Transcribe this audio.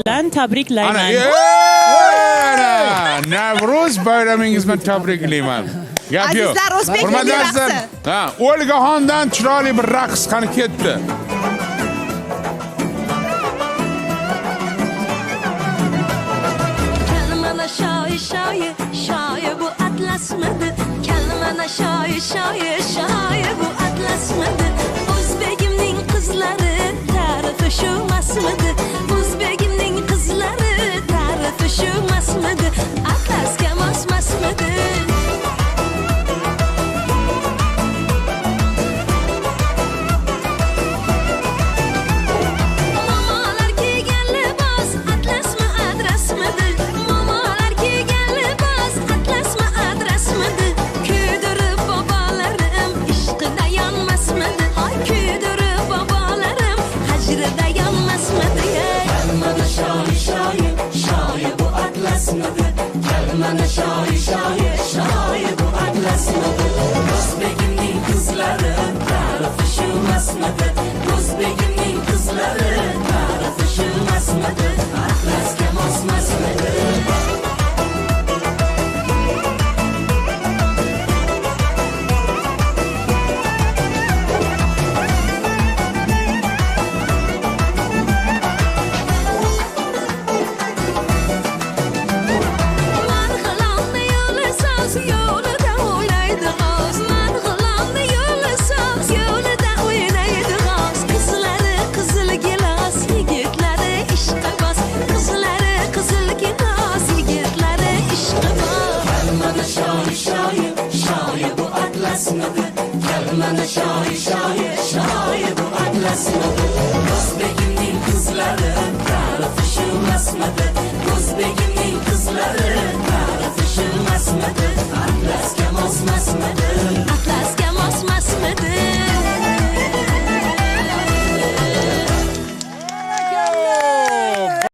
bilan tabriklayman. Navruz bayramingiz bilan tabriklayman. Gap yo'q. Azizlar, o'zbek Hurmatli milliy azizlar, raqsi. Olgaxondan chiroyli bir raqs qani ketdi. Kelmana shoyi bu atlasmidi. Kelmana shoyi bu atlasmidi. O'zbegimning qizlari tarifi shu masmidi. O'zbegimning qizlari tarifi shu masmidi. Atlasga mosmasmidi. Mamalar kiygan libos atlasmi adresmidi. Mamalar kiygan libos atlasmi adresmidi. Kuydirib bobolarim ishqida yonmasmidi. Ay kuydirib bobolarim hajrida yonmasmidi. Kelmana shoyi bu atlasmidi. Kelmana shoyi bu atlasmidi. O'zbegimning qizlari tarifi shu masmidi. O'zbegimning qizlari tarifi shu masmidi. Atlasga mosmasmidi. Marg'ilonni yo'li soz, yo'lida o'ylaydi g'oz. Marg'ilonni yo'li soz, yo'lida o'ylaydi g'oz. Qizlari qizil gilos, yigitlari ishqiboz. Qizlari qizil gilos, yigitlari ishqiboz. Kelmana shoyi bu atlasmidi. Kelmana shoyi bu atlasmidi.